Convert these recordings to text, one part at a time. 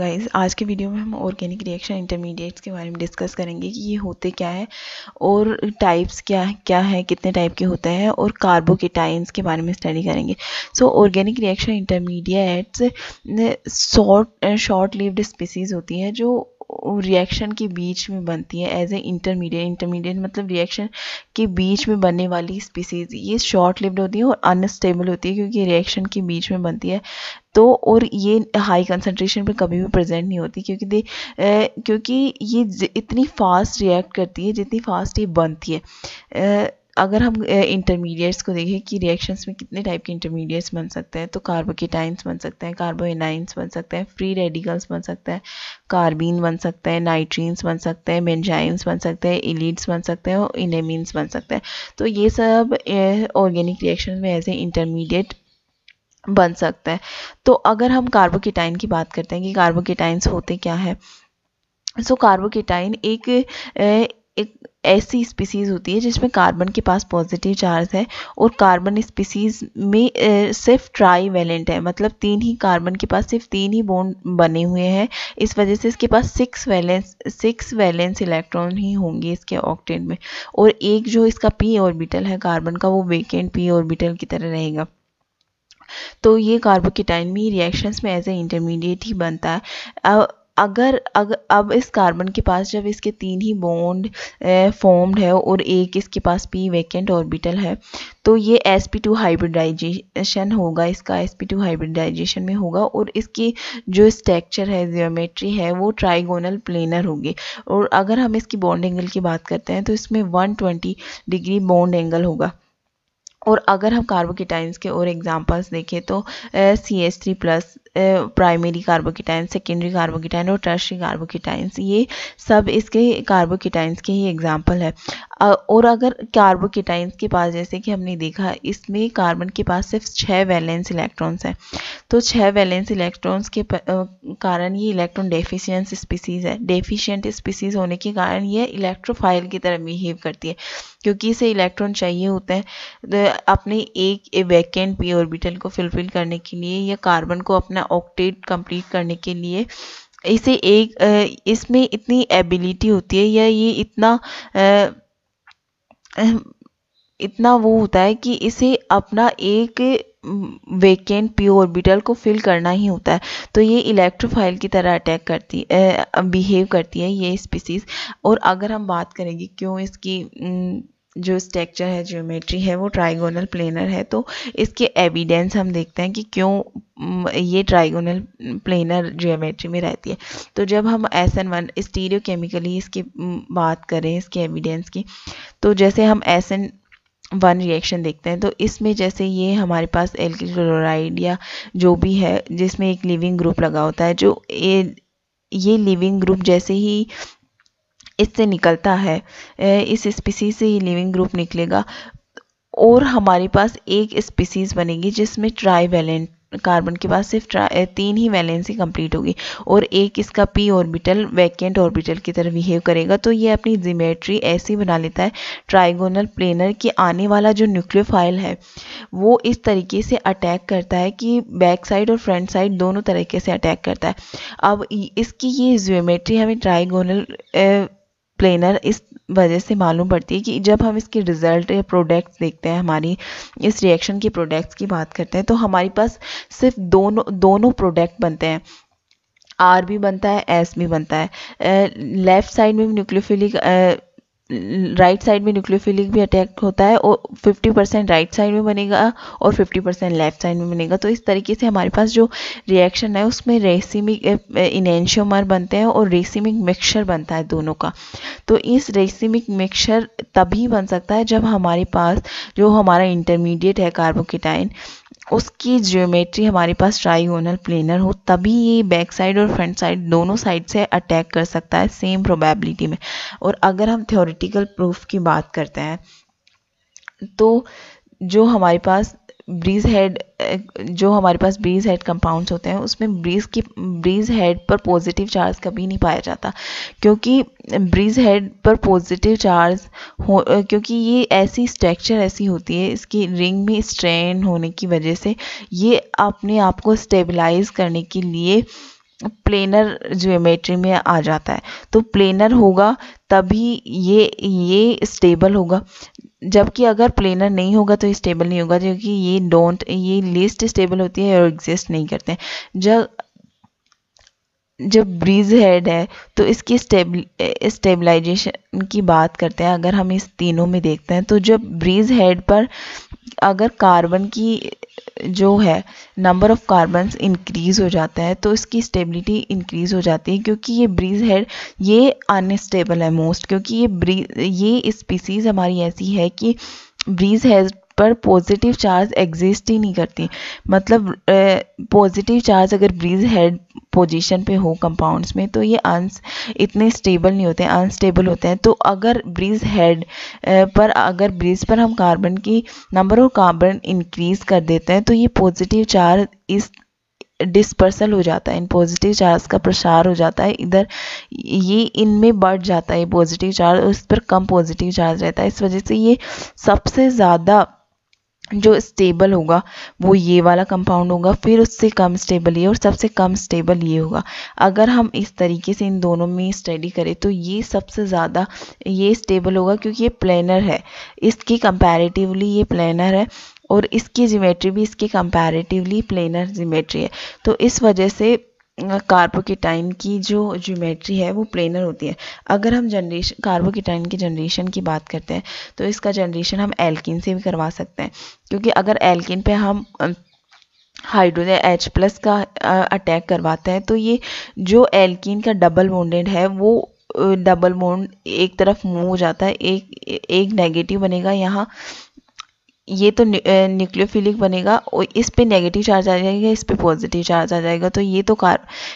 Guys, आज के video में हम ऑर्गेनिक रिएक्शन इंटरमीडिएट्स के बारे में डिस्कस करेंगे कि ये होते क्या है और टाइप्स क्या है, कितने टाइप के होते हैं, और कार्बोकेटाइंस के बारे में स्टडी करेंगे। सो organic reaction intermediates short lived species होती है जो रिएक्शन के बीच में बनती है एज ए इंटरमीडिएट मतलब रिएक्शन के बीच में बनने वाली स्पीसीज। ये शॉर्ट लिव्ड होती है और अनस्टेबल होती है क्योंकि रिएक्शन के बीच में बनती है। तो और ये हाई कंसंट्रेशन पे कभी भी प्रेजेंट नहीं होती क्योंकि ये इतनी फास्ट रिएक्ट करती है जितनी फास्ट ये बनती है। अगर हम इंटरमीडिएट्स को देखें कि रिएक्शंस में कितने टाइप के इंटरमीडिएट्स बन सकते हैं, तो कार्बोकेटाइंस बन सकते हैं, कार्बोएनाइंस बन सकते हैं, फ्री रेडिकल्स बन सकते हैं, कार्बीन बन सकते हैं, नाइट्रीन्स बन सकते हैं, बेंजाइम्स बन सकते हैं, इलीड्स बन सकते हैं और इनेमीन्स बन सकते हैं। तो ये सब ऑर्गेनिक रिएक्शन में एज ए इंटरमीडिएट बन सकता है। तो अगर हम कार्बोकेटाइन की बात करते हैं कि कार्बोकेटाइंस होते क्या है, सो कार्बोकेटाइन एक ऐसी स्पीसीज होती है जिसमें कार्बन के पास पॉजिटिव चार्ज है और कार्बन स्पीसीज में सिर्फ ट्राई वैलेंट है, मतलब तीन ही कार्बन के पास सिर्फ तीन ही बॉन्ड बने हुए हैं। इस वजह से इसके पास सिक्स वैलेंस इलेक्ट्रॉन ही होंगे इसके ऑक्टेट में, और एक जो इसका पी ऑर्बिटल है कार्बन का वो वेकेंट पी ऑर्बिटल की तरह रहेगा। तो ये कार्बोकेटाइन में रिएक्शंस में एज ए इंटरमीडिएट ही बनता है। अगर अब इस कार्बन के पास जब इसके तीन ही बॉन्ड फॉर्म्ड है और एक इसके पास पी वेकेंट ऑर्बिटल है, तो ये sp2 हाइब्रिडाइजेशन होगा, इसका sp2 हाइब्रिडाइजेशन में होगा और इसकी जो स्ट्रक्चर है, जियोमेट्री है, वो ट्राइगोनल प्लेनर होगी। और अगर हम इसकी बॉन्ड एंगल की बात करते हैं तो इसमें 120 डिग्री बॉन्ड एंगल होगा। और अगर हम कार्बोकेटाइंस के और एग्जांपल्स देखें तो CH3+ primary carbocation, secondary carbocation और टर्शियरी कार्बोकेटाइंस, ये सब इसके कार्बोकेटाइंस के ही एग्जांपल है। और अगर कार्बोकेटाइंस के पास, जैसे कि हमने देखा, इसमें कार्बन के पास सिर्फ 6 वैलेंस इलेक्ट्रॉन्स हैं, तो 6 वैलेंस इलेक्ट्रॉन्स के कारण ये इलेक्ट्रॉन डेफिशिएंट स्पीसीज है। डेफिशिएंट स्पीसीज होने के कारण ये इलेक्ट्रोफाइल की तरह बिहेव करती है क्योंकि इसे इलेक्ट्रॉन चाहिए होते हैं अपने एक वैकेंट पी ऑर्बिटल को फुलफिल करने के लिए या कार्बन को अपना ऑक्टेट कंप्लीट करने के लिए। इसे इसमें इतनी एबिलिटी होती है या ये इतना वो होता है कि इसे अपना एक वेकेंट पी ऑर्बिटल को फिल करना ही होता है। तो ये इलेक्ट्रोफाइल की तरह अटैक करती बिहेव करती है ये स्पीसीज। और अगर हम बात करेंगे क्यों इसकी जो स्ट्रक्चर है, ज्योमेट्री है, वो ट्राइगोनल प्लेनर है, तो इसके एविडेंस हम देखते हैं कि क्यों ये ट्राइगोनल प्लेनर ज्योमेट्री में रहती है। तो जब हम SN1 स्टीरियोकेमिकली इसकी बात करें, इसके एविडेंस की, तो जैसे हम SN1 रिएक्शन देखते हैं तो इसमें जैसे ये हमारे पास एल्किल क्लोराइड या जो भी है जिसमें एक लिविंग ग्रुप लगा होता है, जो ये लिविंग ग्रुप जैसे ही इससे निकलता है, इस स्पीसीज से ये लिविंग ग्रुप निकलेगा और हमारे पास एक स्पीसीज बनेगी जिसमें ट्राई वैलेंट, कार्बन के पास सिर्फ तीन ही वैलेंसी कंप्लीट होगी और एक इसका पी ऑर्बिटल वैकेंट ऑर्बिटल की तरह बिहेव करेगा। तो ये अपनी जियोमेट्री ऐसी बना लेता है ट्राइगोनल प्लेनर कि आने वाला जो न्यूक्लियोफाइल है वो इस तरीके से अटैक करता है कि बैक साइड और फ्रंट साइड दोनों तरीके से अटैक करता है। अब इसकी ये जियोमेट्री हमें ट्राइगोनल प्लेनर इस वजह से मालूम पड़ती है कि जब हम इसके रिजल्ट या प्रोडक्ट्स देखते हैं, हमारी इस रिएक्शन के प्रोडक्ट्स की बात करते हैं, तो हमारे पास सिर्फ दोनों प्रोडक्ट बनते हैं, R भी बनता है, S भी बनता है। लेफ्ट साइड में न्यूक्लियोफिलिक, राइट साइड में न्यूक्लियोफिलिक भी अटैक होता है और 50% राइट साइड में बनेगा और 50% लेफ्ट साइड में बनेगा। तो इस तरीके से हमारे पास जो रिएक्शन है उसमें रेसिमिक इनेंशियोमर बनते हैं और रेसिमिक मिक्सचर बनता है दोनों का। तो इस रेसिमिक मिक्सचर तभी बन सकता है जब हमारे पास जो हमारा इंटरमीडिएट है कार्बोकेटाइन, उसकी ज्योमेट्री हमारे पास ट्राइगोनल प्लेनर हो, तभी ये बैक साइड और फ्रंट साइड दोनों साइड से अटैक कर सकता है सेम प्रोबेबिलिटी में। और अगर हम थ्योरेटिकल प्रूफ की बात करते हैं तो जो हमारे पास ब्रीज हेड कंपाउंड्स होते हैं उसमें ब्रीज हेड पर पॉजिटिव चार्ज कभी नहीं पाया जाता क्योंकि ब्रीज हेड पर पॉजिटिव चार्ज क्योंकि ये ऐसी स्ट्रक्चर ऐसी होती है, इसकी रिंग में स्ट्रेन होने की वजह से ये अपने आप को स्टेबलाइज करने के लिए प्लेनर ज्योमेट्री में आ जाता है। तो प्लेनर होगा तभी ये स्टेबल होगा, जबकि अगर प्लेनर नहीं होगा तो स्टेबल नहीं होगा, क्योंकि ये लिस्ट स्टेबल होती है और एग्जिस्ट नहीं करते हैं। जब ब्रीज हेड है तो इसकी स्टेबलाइजेशन की बात करते हैं। अगर हम इस तीनों में देखते हैं तो जब ब्रीज हेड पर अगर कार्बन की जो है नंबर ऑफ कार्बन्स इंक्रीज हो जाता है तो इसकी स्टेबिलिटी इंक्रीज हो जाती है, क्योंकि ये ब्रीज हेड ये अनस्टेबल है मोस्ट, क्योंकि ये स्पीसीज हमारी ऐसी है कि ब्रीज हेड पर पॉजिटिव चार्ज एग्जिस्ट ही नहीं करती। मतलब पॉजिटिव चार्ज अगर ब्रीज हेड पोजीशन पे हो कंपाउंड्स में तो ये इतने स्टेबल नहीं होते हैं, अनस्टेबल होते हैं। तो अगर ब्रीज हेड अगर ब्रीज पर हम कार्बन की नंबर ऑफ कार्बन इंक्रीज कर देते हैं तो ये पॉजिटिव चार्ज इस डिस्पर्सल हो जाता है, इन पॉजिटिव चार्ज का प्रसार हो जाता है इधर, ये इनमें बढ़ जाता है पॉजिटिव चार्ज, उस पर कम पॉजिटिव चार्ज रहता है। इस वजह से ये सबसे ज़्यादा जो स्टेबल होगा वो ये वाला कंपाउंड होगा, फिर उससे कम स्टेबल ये और सबसे कम स्टेबल ये होगा। अगर हम इस तरीके से इन दोनों में स्टडी करें तो ये सबसे ज़्यादा ये स्टेबल होगा, क्योंकि ये प्लेनर है, इसकी कंपैरेटिवली ये प्लेनर है और इसकी ज्योमेट्री भी इसके कंपैरेटिवली प्लेनर ज्योमेट्री है। तो इस वजह से कार्बोकेटाइन की जो ज्योमेट्री है वो प्लेनर होती है। अगर हम कार्बोकेटाइन की जनरेशन की बात करते हैं तो इसका जनरेशन हम एल्कीन से भी करवा सकते हैं, क्योंकि अगर एल्कीन पे हम हाइड्रोजन H+ का अटैक करवाते हैं तो ये जो एल्कीन का डबल बॉन्डेड है वो डबल बॉन्ड एक तरफ मूव हो जाता है, एक नेगेटिव बनेगा यहाँ, ये तो न्यूक्लियोफिलिक बनेगा और इस पे नेगेटिव चार्ज आ जाएगा, इस पे पॉजिटिव चार्ज आ जाएगा। तो ये तो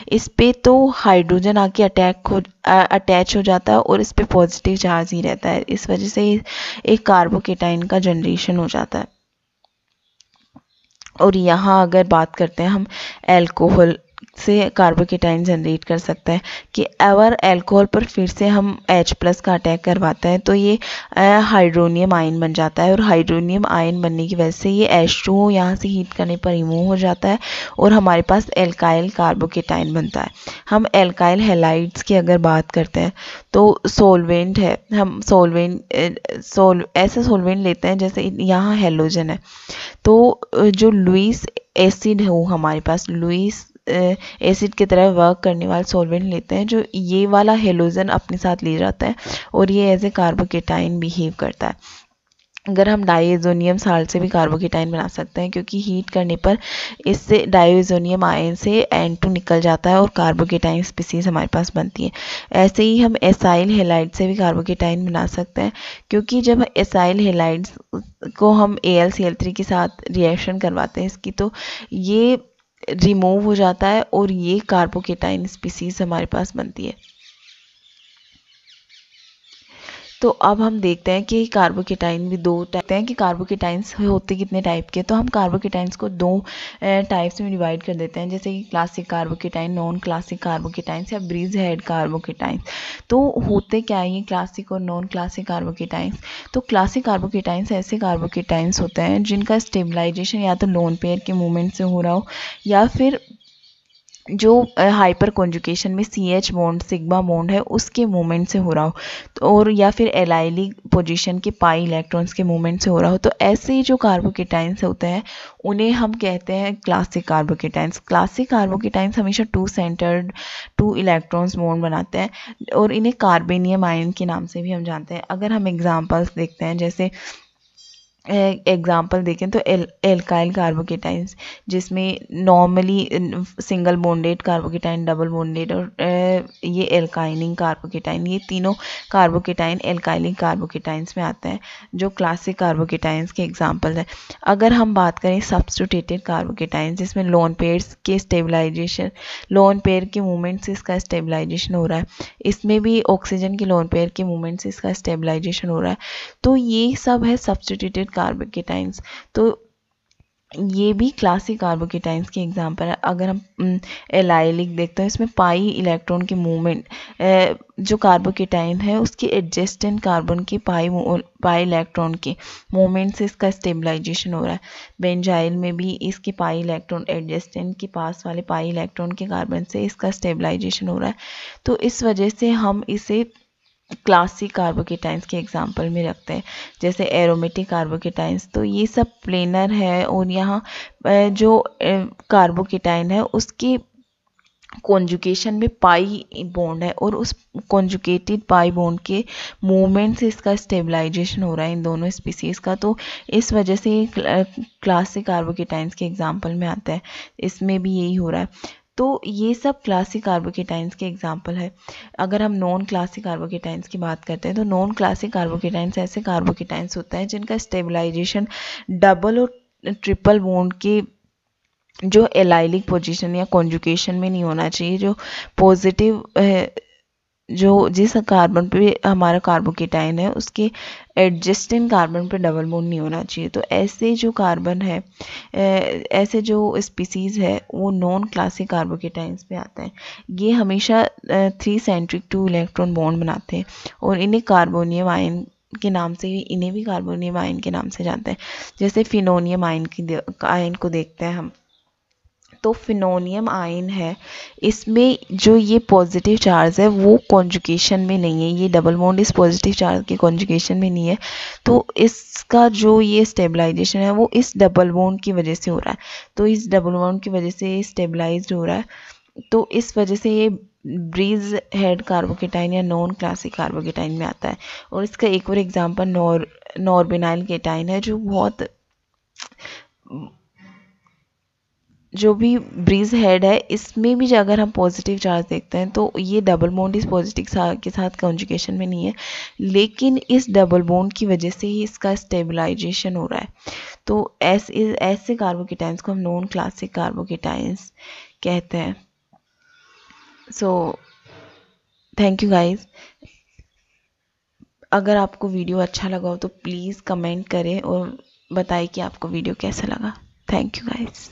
इस पे तो हाइड्रोजन आके अटैच हो जाता है और इस पे पॉजिटिव चार्ज ही रहता है। इस वजह से एक कार्बोकेटाइन का जनरेशन हो जाता है। और यहाँ अगर बात करते हैं हम अल्कोहल से कार्बोकेटाइन जनरेट कर सकते हैं कि अगर अल्कोहल पर फिर से हम H+ का अटैक करवाते हैं तो ये हाइड्रोनियम आयन बन जाता है और हाइड्रोनियम आयन बनने की वजह से ये H2O यहाँ से हीट करने पर रिमूव हो जाता है और हमारे पास एल्काइल कार्बोकेटाइन बनता है। हम एल्काइल हैलाइड्स की अगर बात करते हैं तो सोलवेंट है, हम ऐसा सोलवेंट लेते हैं जैसे यहाँ हेलोजन है, तो जो लुईस एसिड हो हमारे पास, लुईस एसिड की तरह वर्क करने वाला सॉल्वेंट लेते हैं जो ये वाला हेलोजन अपने साथ ले जाता है और ये एज ए कार्बोकेटाइन बिहेव करता है। अगर हम डाइएजोनियम साल्ट से भी कार्बोकेटाइन बना सकते हैं, क्योंकि हीट करने पर इससे डाइएजोनियम आयन से N2 निकल जाता है और कार्बोकेटाइन स्पीसीज हमारे पास बनती है। ऐसे ही हम एसाइल हेलाइड से भी कार्बोकेटाइन बना सकते हैं, क्योंकि जब एसाइल हेलाइड्स को हम AlCl3 के साथ रिएक्शन करवाते हैं इसकी, तो ये रिमूव हो जाता है और ये कार्बोकेटाइन स्पीसीज हमारे पास बनती है। तो अब हम देखते हैं कि कार्बोकेटाइन भी दो टाइप हैं कि कार्बोकेटाइंस होते कितने टाइप के। तो हम कार्बोकेटाइंस को दो टाइप्स में डिवाइड कर देते हैं, जैसे कि classic carbocation, non classic carbocations या ब्रीज हेड कार्बोकेटाइंस। तो होते क्या है ये क्लासिक और नॉन क्लासिक कार्बोकेटाइंस? तो क्लासिक कार्बोकेटाइंस ऐसे कार्बोकेटाइंस होते हैं जिनका स्टेबलाइजेशन या तो लोन पेयर के मूवमेंट से हो रहा हो या फिर जो हाइपर कॉन्जुगेशन में CH बॉन्ड सिग्मा बॉन्ड है उसके मूवमेंट से हो रहा हो, तो और या फिर एलाइलिक पोजीशन के पाई इलेक्ट्रॉन्स के मूवमेंट से हो रहा हो। तो ऐसे ही जो कार्बोकेटाइंस होते हैं उन्हें हम कहते हैं क्लासिक कार्बोकेटाइंस। क्लासिक कार्बोकेटाइंस हमेशा 2 सेंटर्ड 2 इलेक्ट्रॉन्स बॉन्ड बनाते हैं और इन्हें कार्बेनियम आयन के नाम से भी हम जानते हैं। अगर हम एग्जांपल्स देखते हैं, जैसे एग्जाम्पल देखें तो एल्काइल कार्बोकेटाइंस, जिसमें normally single bonded carbocation, double bonded और ये एल्काइनिंग कार्बोकेटाइन, ये तीनों कार्बोकेटाइन एल्काइलिक कार्बोकेटाइंस में आते हैं जो क्लासिक कार्बोकेटाइंस के एग्जाम्पल हैं। अगर हम बात करें सब्स्टिट्यूटेड कार्बोकेटाइंस, जिसमें लोन पेयर्स के स्टेबलाइजेशन, लोन पेयर के मूवमेंट से इसका स्टेबलाइजेशन हो रहा है, इसमें भी ऑक्सीजन के लोन पेयर के मूवमेंट से इसका स्टेबलाइजेशन हो रहा है। तो ये सब है सब्स्टिट्यूटेड कार्बोकेटाइंस। तो ये भी क्लासिक कार्बोकेटाइंस के एग्जांपल है। अगर हम एलाइलिक देखते हैं, इसमें पाई इलेक्ट्रॉन के मूवमेंट, जो कार्बोकेटाइन है उसके एडजेस्टेंट कार्बन के पाई इलेक्ट्रॉन के मूवमेंट से इसका स्टेबलाइजेशन हो रहा है। बेंजाइल में भी इसके पाई इलेक्ट्रॉन एडजेस्टेंट के पास वाले पाई इलेक्ट्रॉन के कार्बन से इसका स्टेबलाइजेशन हो रहा है। तो इस वजह से हम इसे क्लासिक कार्बोकेटाइंस के एग्जांपल में रखते हैं। जैसे एरोमेटिक कार्बोकेटाइंस, तो ये सब प्लेनर है और यहाँ जो कार्बोकेटाइन है उसके कॉन्जुगेशन में पाई बॉन्ड है और उस कॉन्जुगेटेड पाई बॉन्ड के मूवमेंट से इसका स्टेबलाइजेशन हो रहा है इन दोनों स्पीसीज़ का। तो इस वजह से ये क्लासिक कार्बोकेटाइंस के एग्जांपल में आता है। इसमें भी यही हो रहा है। तो ये सब क्लासिक कार्बोकेटाइंस के एग्जांपल है। अगर हम नॉन क्लासिक कार्बोकेटाइंस की बात करते हैं तो नॉन क्लासिक कार्बोकेटाइंस ऐसे कार्बोकेटाइंस होता है जिनका स्टेबलाइजेशन डबल और ट्रिपल बॉन्ड के जो एलाइलिक पोजीशन या कॉन्जुगेशन में नहीं होना चाहिए। जो पॉजिटिव जो जिस कार्बन पे हमारा कार्बोकेटाइन है उसके एडजस्टिंग कार्बन पे डबल बॉन्ड नहीं होना चाहिए। तो ऐसे जो कार्बन है, ऐसे जो स्पीसीज़ है वो नॉन क्लासिक कार्बोकेटाइंस पे आता है। ये हमेशा 3 सेंट्रिक 2 इलेक्ट्रॉन बॉन्ड बनाते हैं और इन्हें कार्बोनियम आयन के नाम से ही, इन्हें भी कार्बोनियम आयन के नाम से जानते हैं। जैसे फिनोनियम आयन को देखते हैं हम, तो फिनोनियम आयन है, इसमें जो ये पॉजिटिव चार्ज है वो कॉन्जुगेशन में नहीं है, ये डबल बॉन्ड इस पॉजिटिव चार्ज के कॉन्जुगेशन में नहीं है। तो इसका जो ये स्टेबलाइजेशन है वो इस डबल बॉन्ड की वजह से हो रहा है। तो इस डबल बॉन्ड की वजह से स्टेबलाइज्ड हो रहा है। तो इस वजह से ये ब्रीज हेड कार्बोकेटाइन या नॉन क्लासिक कार्बोकेटाइन में आता है। और इसका एक और एग्जांपल नॉर्बिनाइल केटाइन है, जो भी ब्रीज हेड है इसमें भी अगर हम पॉजिटिव चार्ज देखते हैं तो ये डबल बॉन्ड इस पॉजिटिव के साथ कॉन्जुगेशन में नहीं है, लेकिन इस डबल बॉन्ड की वजह से ही इसका स्टेबलाइजेशन हो रहा है। तो ऐसे कार्बोकेटाइंस को हम नॉन क्लासिक कार्बोकेटाइंस कहते हैं। So thank you guys. अगर आपको वीडियो अच्छा लगा हो तो प्लीज़ कमेंट करें और बताएं कि आपको वीडियो कैसा लगा। Thank you guys.